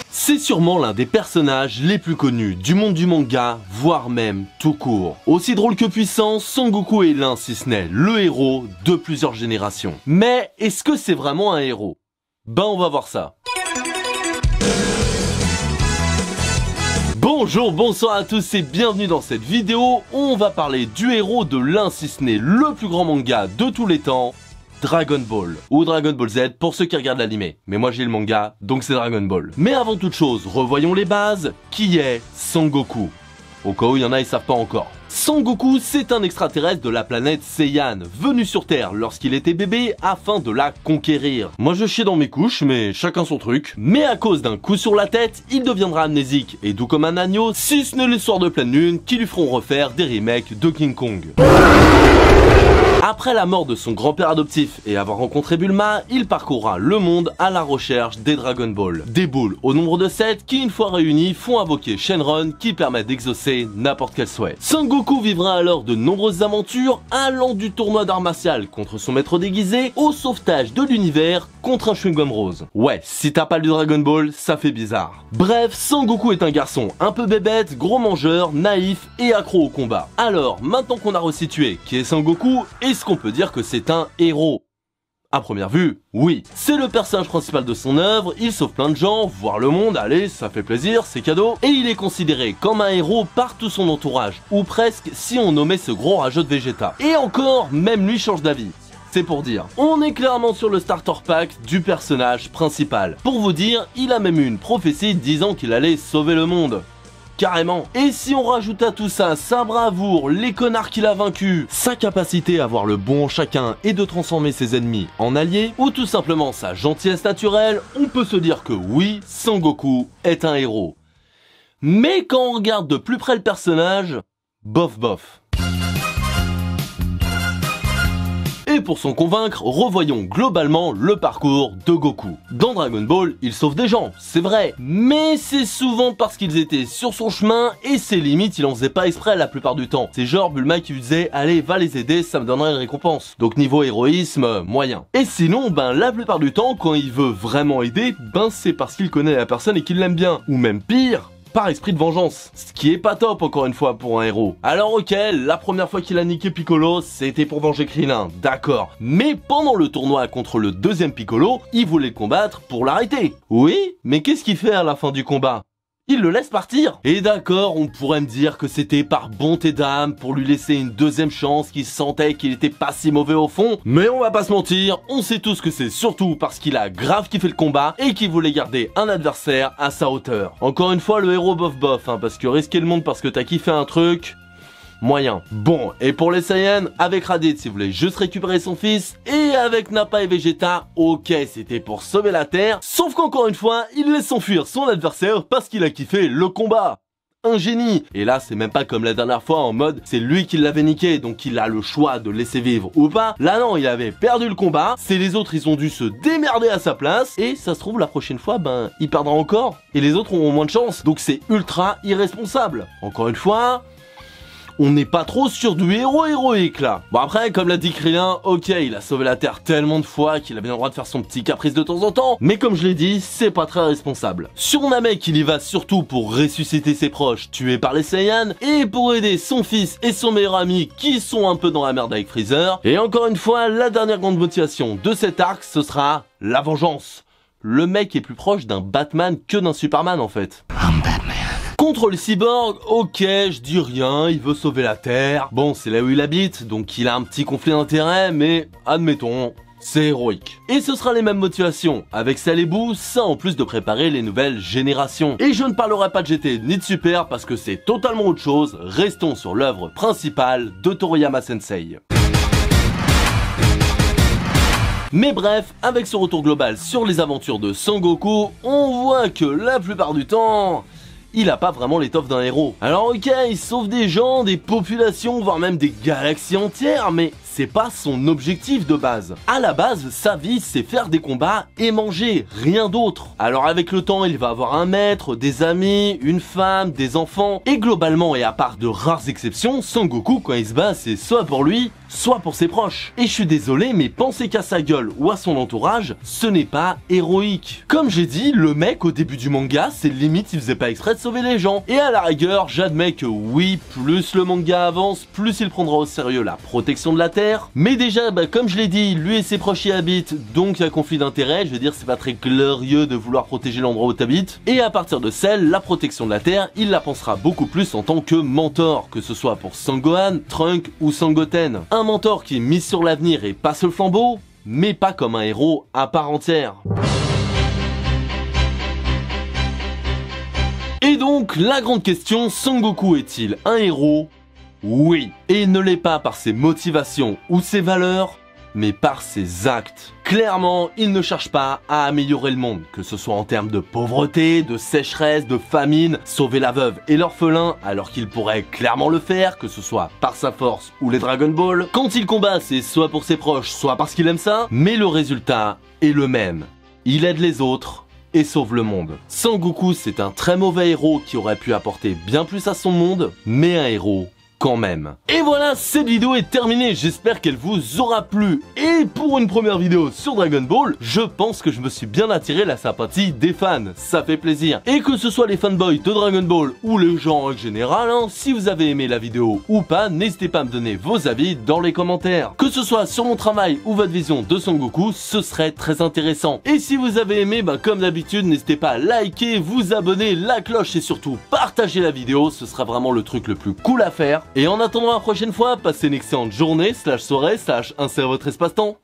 C'est sûrement l'un des personnages les plus connus du monde du manga, voire même tout court. Aussi drôle que puissant, Son Goku est l'un, si ce n'est le héros de plusieurs générations. Mais est-ce que c'est vraiment un héros? Ben on va voir ça. Bonjour, bonsoir à tous et bienvenue dans cette vidéo où on va parler du héros de l'un, si ce n'est le plus grand manga de tous les temps, Dragon Ball, ou Dragon Ball Z pour ceux qui regardent l'anime. Mais moi j'ai le manga, donc c'est Dragon Ball. Mais avant toute chose, revoyons les bases. Qui est Son Goku? Au cas où il y en a, ils savent pas encore. Son Goku, c'est un extraterrestre de la planète Saiyan, venu sur Terre lorsqu'il était bébé afin de la conquérir. Moi je chiais dans mes couches, mais chacun son truc. Mais à cause d'un coup sur la tête, il deviendra amnésique et doux comme un agneau, si ce n'est les soirs de pleine lune qui lui feront refaire des remakes de King Kong. Après la mort de son grand-père adoptif et avoir rencontré Bulma, il parcourra le monde à la recherche des Dragon Ball. Des boules au nombre de 7 qui, une fois réunies, font invoquer Shenron qui permet d'exaucer n'importe quel souhait. Son Goku vivra alors de nombreuses aventures allant du tournoi d'arts martial contre son maître déguisé au sauvetage de l'univers contre un chewing-gum rose. Ouais, si t'as pas lu Dragon Ball, ça fait bizarre. Bref, Son Goku est un garçon un peu bébête, gros mangeur, naïf et accro au combat. Alors, maintenant qu'on a resitué qui est Son Goku, est-ce qu'on peut dire que c'est un héros? À première vue, oui. C'est le personnage principal de son œuvre, il sauve plein de gens, voir le monde, allez, ça fait plaisir, c'est cadeau. Et il est considéré comme un héros par tout son entourage, ou presque si on nommait ce gros rageux de Vegeta. Et encore, même lui change d'avis. C'est pour dire. On est clairement sur le starter pack du personnage principal. Pour vous dire, il a même eu une prophétie disant qu'il allait sauver le monde. Carrément. Et si on rajoute à tout ça sa bravoure, les connards qu'il a vaincus, sa capacité à voir le bon en chacun et de transformer ses ennemis en alliés, ou tout simplement sa gentillesse naturelle, on peut se dire que oui, Son Goku est un héros. Mais quand on regarde de plus près le personnage, bof bof. Et pour s'en convaincre, revoyons globalement le parcours de Goku. Dans Dragon Ball, il sauve des gens, c'est vrai, mais c'est souvent parce qu'ils étaient sur son chemin et ses limites il en faisait pas exprès la plupart du temps. C'est genre Bulma qui lui disait allez va les aider, ça me donnerait une récompense. Donc niveau héroïsme, moyen. Et sinon, ben la plupart du temps quand il veut vraiment aider, ben c'est parce qu'il connaît la personne et qu'il l'aime bien. Ou même pire, par esprit de vengeance, ce qui est pas top encore une fois pour un héros. Alors ok, la première fois qu'il a niqué Piccolo, c'était pour venger Krillin, d'accord. Mais pendant le tournoi contre le deuxième Piccolo, il voulait le combattre pour l'arrêter. Oui, mais qu'est-ce qu'il fait à la fin du combat? Il le laisse partir. Et d'accord, on pourrait me dire que c'était par bonté d'âme pour lui laisser une deuxième chance, qu'il sentait qu'il était pas si mauvais au fond. Mais on va pas se mentir, on sait tous que c'est surtout parce qu'il a grave kiffé le combat et qu'il voulait garder un adversaire à sa hauteur. Encore une fois, le héros bof bof, hein, parce que risquer le monde parce que t'as kiffé un truc... moyen. Bon, et pour les Saiyans, avec Raditz, il voulait juste récupérer son fils, et avec Nappa et Vegeta, ok, c'était pour sauver la Terre, sauf qu'encore une fois, il laisse s'enfuir son adversaire parce qu'il a kiffé le combat. Un génie. Et là, c'est même pas comme la dernière fois en mode, c'est lui qui l'avait niqué, donc il a le choix de laisser vivre ou pas. Là non, il avait perdu le combat, c'est les autres, ils ont dû se démerder à sa place, et ça se trouve, la prochaine fois, ben, il perdra encore, et les autres auront moins de chance, donc c'est ultra irresponsable. Encore une fois... on n'est pas trop sur du héros héroïque là. Bon après, comme l'a dit Krillin, ok, il a sauvé la Terre tellement de fois qu'il a bien le droit de faire son petit caprice de temps en temps, mais comme je l'ai dit, c'est pas très responsable. Sur Namek, il y va surtout pour ressusciter ses proches tués par les Saiyans, et pour aider son fils et son meilleur ami qui sont un peu dans la merde avec Freezer. Et encore une fois, la dernière grande motivation de cet arc, ce sera la vengeance. Le mec est plus proche d'un Batman que d'un Superman en fait. Contre le cyborg, ok, je dis rien, il veut sauver la Terre. Bon, c'est là où il habite, donc il a un petit conflit d'intérêts, mais admettons, c'est héroïque. Et ce sera les mêmes motivations, avec Cell et Boo, ça en plus de préparer les nouvelles générations. Et je ne parlerai pas de GT ni de Super parce que c'est totalement autre chose, restons sur l'œuvre principale de Toriyama Sensei. Mais bref, avec ce retour global sur les aventures de Son Goku, on voit que la plupart du temps... il a pas vraiment l'étoffe d'un héros. Alors ok, il sauve des gens, des populations, voire même des galaxies entières, mais c'est pas son objectif de base. À la base, sa vie c'est faire des combats et manger, rien d'autre. Alors avec le temps, il va avoir un maître, des amis, une femme, des enfants, et globalement, et à part de rares exceptions, Son Goku quand il se bat, c'est soit pour lui, soit pour ses proches. Et je suis désolé, mais penser qu'à sa gueule ou à son entourage, ce n'est pas héroïque. Comme j'ai dit, le mec au début du manga, c'est limite il faisait pas exprès de sauver les gens. Et à la rigueur, j'admets que oui, plus le manga avance, plus il prendra au sérieux la protection de la Terre. Mais déjà, comme je l'ai dit, lui et ses proches y habitent, donc il y a conflit d'intérêts. Je veux dire, c'est pas très glorieux de vouloir protéger l'endroit où t'habites. Et à partir de celle, la protection de la Terre, il la pensera beaucoup plus en tant que mentor, que ce soit pour Sangohan, Trunk ou Sangoten. Un mentor qui mise sur l'avenir et passe le flambeau, mais pas comme un héros à part entière. Et donc, la grande question, Son Goku est-il un héros? Oui. Et il ne l'est pas par ses motivations ou ses valeurs, mais par ses actes. Clairement, il ne cherche pas à améliorer le monde, que ce soit en termes de pauvreté, de sécheresse, de famine, sauver la veuve et l'orphelin, alors qu'il pourrait clairement le faire, que ce soit par sa force ou les Dragon Ball. Quand il combat, c'est soit pour ses proches, soit parce qu'il aime ça, mais le résultat est le même. Il aide les autres et sauve le monde. Son Goku, c'est un très mauvais héros qui aurait pu apporter bien plus à son monde, mais un héros quand même. Et voilà, cette vidéo est terminée, j'espère qu'elle vous aura plu. Et pour une première vidéo sur Dragon Ball, je pense que je me suis bien attiré la sympathie des fans, ça fait plaisir. Et que ce soit les fanboys de Dragon Ball ou les gens en général, si vous avez aimé la vidéo ou pas, n'hésitez pas à me donner vos avis dans les commentaires. Que ce soit sur mon travail ou votre vision de Son Goku, ce serait très intéressant. Et si vous avez aimé, comme d'habitude, n'hésitez pas à liker, vous abonner, la cloche et surtout partager la vidéo, ce sera vraiment le truc le plus cool à faire. Et en attendant la prochaine fois, passez une excellente journée, /soirée, / un c'est votre espace-temps.